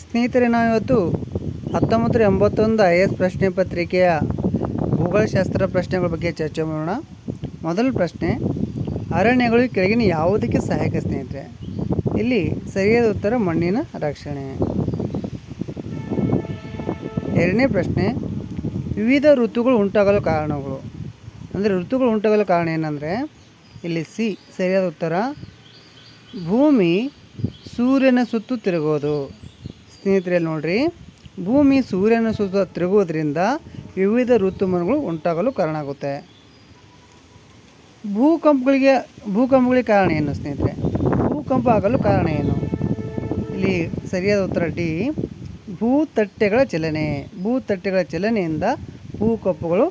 ಸ್ನೇಹಿತರೆ, ನಾವಿವತ್ತು 1981 IAS ಪ್ರಶ್ನೆ ಪತ್ರಿಕೆಯ ಭೂಗೋಳಶಾಸ್ತ್ರ ಪ್ರಶ್ನೆಗಳ ಬಗ್ಗೆ ಚರ್ಚೆ ಮಾಡೋಣ. ಮೊದಲ ಪ್ರಶ್ನೆ, ಅರಣ್ಯಗಳು ಕೆಳಗಿನ ಯಾವುದಕ್ಕೆ ಸಹಾಯಕ? ಸ್ನೇಹಿತರೆ, ಇಲ್ಲಿ ಸರಿಯಾದ ಉತ್ತರ ಮಣ್ಣಿನ ರಕ್ಷಣೆ. ಎರಡನೇ ಪ್ರಶ್ನೆ, ವಿವಿಧ ಋತುಗಳು ಉಂಟಾಗಲು ಕಾರಣಗಳು. ಅಂದರೆ ಋತುಗಳು ಉಂಟಾಗಲು ಕಾರಣ ಏನಂದರೆ ಇಲ್ಲಿ ಸಿ ಸರಿಯಾದ ಉತ್ತರ, ಭೂಮಿ ಸೂರ್ಯನ ಸುತ್ತು ತಿರುಗೋದು. ಸ್ನೇಹಿತರೆ ನೋಡ್ರಿ, ಭೂಮಿ ಸೂರ್ಯನ ಸುತ್ತ ತಿರುಗುವುದರಿಂದ ವಿವಿಧ ಋತುಮಾನಗಳು ಉಂಟಾಗಲು ಕಾರಣ ಆಗುತ್ತೆ. ಭೂಕಂಪಗಳಿಗೆ ಕಾರಣ ಏನು? ಸ್ನೇಹಿತರೆ, ಭೂಕಂಪ ಆಗಲು ಕಾರಣ ಏನು? ಇಲ್ಲಿ ಸರಿಯಾದ ಉತ್ತರ ಡಿ, ಭೂತಟ್ಟೆಗಳ ಚಲನೆ. ಭೂತಟ್ಟೆಗಳ ಚಲನೆಯಿಂದ ಭೂಕಂಪಗಳು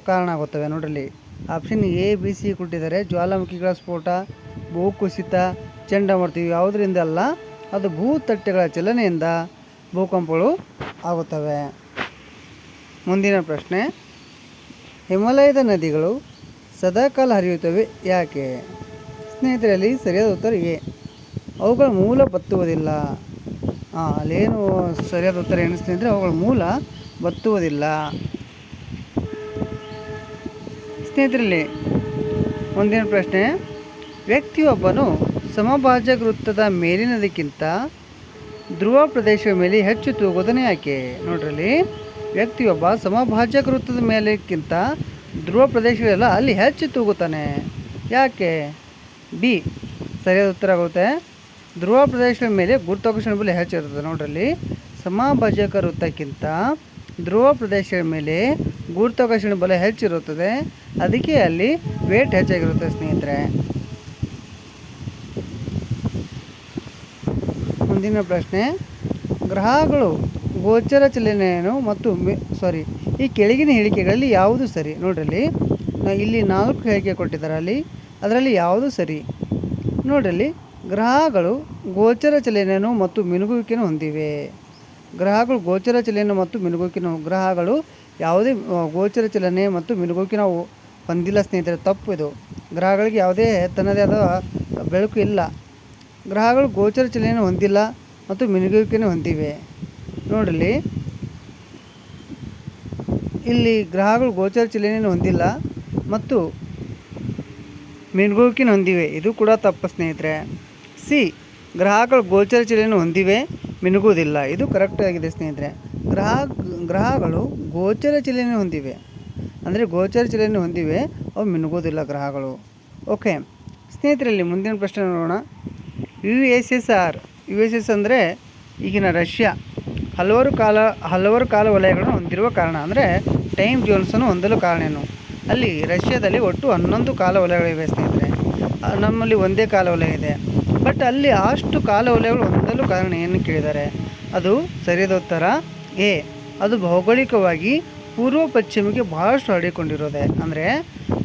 ಕಾರಣ ಆಗುತ್ತವೆ. ನೋಡ್ರಲ್ಲಿ ಆಪ್ಷನ್ ಎ, ಬಿ, ಸಿ ಕೊಟ್ಟಿದ್ದಾರೆ. ಜ್ವಾಲಾಮುಖಿಗಳ ಸ್ಫೋಟ, ಭೂಕುಸಿತ, ಚಂಡಮಾರುತ ಇವು ಯಾವುದರಿಂದ ಅಲ್ಲ, ಅದು ಭೂತಟ್ಟೆಗಳ ಚಲನೆಯಿಂದ ಭೂಕಂಪಗಳು ಆಗುತ್ತವೆ. ಮುಂದಿನ ಪ್ರಶ್ನೆ, ಹಿಮಾಲಯದ ನದಿಗಳು ಸದಾಕಾಲ ಹರಿಯುತ್ತವೆ ಯಾಕೆ? ಸ್ನೇಹಿತರಲ್ಲಿ ಸರಿಯಾದ ಉತ್ತರ ಎ, ಅವುಗಳ ಮೂಲ ಬತ್ತುವುದಿಲ್ಲ. ಅಲ್ಲೇನು ಸರಿಯಾದ ಉತ್ತರ ಏನು ಸ್ನೇಹಿತರೆ? ಅವುಗಳ ಮೂಲ ಬತ್ತುವುದಿಲ್ಲ. ಸ್ನೇಹಿತರಲ್ಲಿ ಮುಂದಿನ ಪ್ರಶ್ನೆ, ವ್ಯಕ್ತಿಯೊಬ್ಬನು ಸಮಭಾಜಕ ವೃತ್ತದ ಮೇಲಿನದಕ್ಕಿಂತ ಧ್ರುವ ಪ್ರದೇಶದ ಮೇಲೆ ಹೆಚ್ಚು ತೂಗುವುದನ್ನು ಯಾಕೆ? ನೋಡ್ರಲ್ಲಿ, ವ್ಯಕ್ತಿಯೊಬ್ಬ ಸಮಭಾಜಕ ವೃತ್ತದ ಮೇಲಕ್ಕಿಂತ ಧ್ರುವ ಪ್ರದೇಶಗಳೆಲ್ಲ ಅಲ್ಲಿ ಹೆಚ್ಚು ತೂಗುತ್ತಾನೆ ಯಾಕೆ? ಬಿ ಸರಿಯಾದ ಉತ್ತರ ಆಗುತ್ತೆ. ಧ್ರುವ ಪ್ರದೇಶದ ಮೇಲೆ ಗುರುತ್ವಾಕರ್ಷಣೆ ಬಲ ಹೆಚ್ಚಿರುತ್ತದೆ. ನೋಡ್ರಲ್ಲಿ, ಸಮಭಾಜಕ ವೃತ್ತಕ್ಕಿಂತ ಧ್ರುವ ಪ್ರದೇಶದ ಮೇಲೆ ಗುರುತ್ವಾಕರ್ಷಣೆ ಬಲ ಹೆಚ್ಚಿರುತ್ತದೆ, ಅದಕ್ಕೆ ಅಲ್ಲಿ ವೇಟ್ ಹೆಚ್ಚಾಗಿರುತ್ತೆ. ಸ್ನೇಹಿತರೆ, ಮುಂದಿನ ಪ್ರಶ್ನೆ, ಗ್ರಹಗಳು ಗೋಚರ ಚಲನೆಯನ್ನು ಮತ್ತು ಈ ಕೆಳಗಿನ ಹೇಳಿಕೆಗಳಲ್ಲಿ ಯಾವುದು ಸರಿ? ನೋಡ್ರಲ್ಲಿ, ಇಲ್ಲಿ 4 ಹೇಳಿಕೆ ಕೊಟ್ಟಿದ್ದಾರೆ. ಅದರಲ್ಲಿ ಯಾವುದು ಸರಿ? ನೋಡ್ರಲ್ಲಿ, ಗ್ರಹಗಳು ಗೋಚರ ಚಲನೆಯನ್ನು ಮತ್ತು ಮಿನುಗುವಿಕೆಯನ್ನು ಹೊಂದಿವೆ. ಗ್ರಹಗಳು ಗೋಚರ ಚಲನೆ ಮತ್ತು ಮಿನುಗುವಿಕೆಯನ್ನು, ಗ್ರಹಗಳು ಯಾವುದೇ ಗೋಚರ ಚಲನೆ ಮತ್ತು ಮಿನುಗುವಿಕೆ ನಾವು ಹೊಂದಿಲ್ಲ. ಸ್ನೇಹಿತರೆ, ತಪ್ಪು ಇದು. ಗ್ರಹಗಳಿಗೆ ಯಾವುದೇ ತನ್ನದೇ ಆದ ಬೆಳಕು ಇಲ್ಲ. ಗ್ರಹಗಳು ಗೋಚರ ಚಲನೆಯನ್ನು ಹೊಂದಿಲ್ಲ ಮತ್ತು ಮಿನುಗುವಿಕೆಯನ್ನು ಹೊಂದಿವೆ. ನೋಡ್ರಿ, ಇಲ್ಲಿ ಗ್ರಹಗಳು ಗೋಚರ ಚಲನೆಯನ್ನು ಹೊಂದಿಲ್ಲ ಮತ್ತು ಮಿನುಗುವಿಕೆಯನ್ನು ಹೊಂದಿವೆ, ಇದು ಕೂಡ ತಪ್ಪು. ಸ್ನೇಹಿತರೆ, ಸಿ ಗ್ರಹಗಳು ಗೋಚರ ಚಲನೆಯನ್ನು ಹೊಂದಿವೆ, ಮಿನುಗುವುದಿಲ್ಲ, ಇದು ಕರೆಕ್ಟ್ ಆಗಿದೆ. ಸ್ನೇಹಿತರೆ, ಗ್ರಹಗಳು ಗೋಚರ ಚಲನೆ ಹೊಂದಿವೆ, ಅಂದರೆ ಗೋಚರ ಚಲನೆ ಹೊಂದಿವೆ, ಅವು ಮಿನುಗುವುದಿಲ್ಲ ಗ್ರಹಗಳು. ಓಕೆ ಸ್ನೇಹಿತರಲ್ಲಿ ಮುಂದಿನ ಪ್ರಶ್ನೆ ನೋಡೋಣ. USSR ಅಂದರೆ ಈಗಿನ ರಷ್ಯಾ ಹಲವಾರು ಕಾಲ ವಲಯಗಳನ್ನು ಹೊಂದಿರುವ ಕಾರಣ, ಅಂದರೆ ಟೈಮ್ ಝೋನ್ಸನ್ನು ಹೊಂದಲು ಕಾರಣ ಏನು? ಅಲ್ಲಿ ರಷ್ಯಾದಲ್ಲಿ ಒಟ್ಟು 11 ಕಾಲ ವಲಯಗಳಿವೆ. ಸ್ನೇಹಿತರೆ, ನಮ್ಮಲ್ಲಿ ಒಂದೇ ಕಾಲ ವಲಯ ಇದೆ, ಬಟ್ ಅಲ್ಲಿ ಅಷ್ಟು ಕಾಲ ವಲಯಗಳು ಹೊಂದಲು ಕಾರಣ ಏನು ಕೇಳಿದ್ದಾರೆ? ಅದು ಸರಿಯಾದ ಉತ್ತರ ಎ, ಅದು ಭೌಗೋಳಿಕವಾಗಿ ಪೂರ್ವ ಪಶ್ಚಿಮಕ್ಕೆ ಬಹಳಷ್ಟು ಹರಡಿಕೊಂಡಿರೋದೆ. ಅಂದರೆ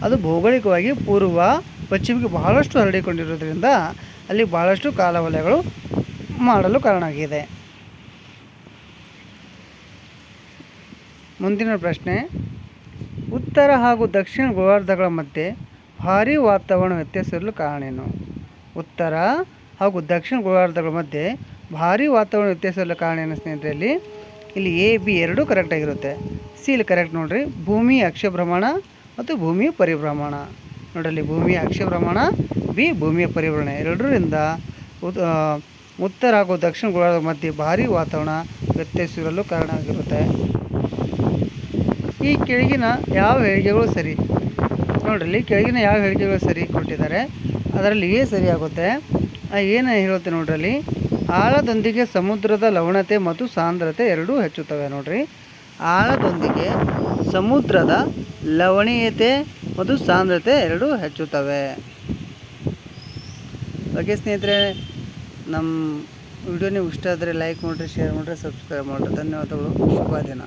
ಅದು ಭೌಗೋಳಿಕವಾಗಿ ಪೂರ್ವ ಪಶ್ಚಿಮಕ್ಕೆ ಬಹಳಷ್ಟು ಹರಡಿಕೊಂಡಿರೋದ್ರಿಂದ ಅಲ್ಲಿ ಬಹಳಷ್ಟು ಕಾಲವಲಯಗಳು ಮಾಡಲು ಕಾರಣ ಆಗಿದೆ. ಮುಂದಿನ ಪ್ರಶ್ನೆ, ಉತ್ತರ ಹಾಗೂ ದಕ್ಷಿಣ ಗೋಳಾರ್ಧಗಳ ಮಧ್ಯೆ ಭಾರೀ ವಾತಾವರಣ ವ್ಯತ್ಯಾಸ ಇರಲು ಕಾರಣ ಏನು? ಉತ್ತರ ಹಾಗೂ ದಕ್ಷಿಣ ಗೋಳಾರ್ಧಗಳ ಮಧ್ಯೆ ಭಾರೀ ವಾತಾವರಣ ವ್ಯತ್ಯಾಸ ಇರಲು ಕಾರಣ ಏನು? ಸ್ನೇಹಿತರಲ್ಲಿ ಇಲ್ಲಿ ಎ, ಬಿ ಎರಡೂ ಕರೆಕ್ಟಾಗಿರುತ್ತೆ. ಸಿ ಇಲ್ಲಿ ಕರೆಕ್ಟ್. ನೋಡಿರಿ, ಭೂಮಿಯ ಅಕ್ಷ ಭ್ರಮಣ ಮತ್ತು ಭೂಮಿಯ ಪರಿಭ್ರಮಣ. ನೋಡಲ್ಲಿ, ಭೂಮಿಯ ಅಕ್ಷ ಭ್ರಮಣ, ಬಿ ಭೂಮಿಯ ಪರಿಭ್ರಮಣ ಎರಡರಿಂದ ಉತ್ತರ ಹಾಗೂ ದಕ್ಷಿಣ ಗೋಳಾರ್ಧದ ಮಧ್ಯೆ ಭಾರೀ ವಾತಾವರಣ ವ್ಯತ್ಯಾಸವಿರಲು ಕಾರಣ ಆಗಿರುತ್ತೆ. ಈ ಕೆಳಗಿನ ಯಾವ ಹೇಳಿಕೆಗಳು ಸರಿ? ನೋಡ್ರಿ, ಕೆಳಗಿನ ಯಾವ ಹೇಳಿಕೆಗಳು ಸರಿ ಕೊಟ್ಟಿದ್ದಾರೆ, ಅದರಲ್ಲಿ ಏ ಸರಿ ಆಗುತ್ತೆ. ಏನು ಹೇಳುತ್ತೆ ನೋಡ್ರಲ್ಲಿ, ಆಳದೊಂದಿಗೆ ಸಮುದ್ರದ ಲವಣತೆ ಮತ್ತು ಸಾಂದ್ರತೆ ಎರಡೂ ಹೆಚ್ಚುತ್ತವೆ. ನೋಡ್ರಿ, ಆಳದೊಂದಿಗೆ ಸಮುದ್ರದ ಲವಣೀಯತೆ ಮತ್ತು ಸಾಂದ್ರತೆ ಎರಡೂ ಹೆಚ್ಚುತ್ತವೆ. ಓಕೆ ಸ್ನೇಹಿತರೆ, ನಮ್ಮ ವಿಡಿಯೋ ನೀವು ಇಷ್ಟ ಆದರೆ ಲೈಕ್ ಮಾಡಿರಿ, ಶೇರ್ ಮಾಡಿರಿ, ಸಬ್ಸ್ಕ್ರೈಬ್ ಮಾಡಿರಿ. ಧನ್ಯವಾದಗಳು. ಶುಭ ದಿನ.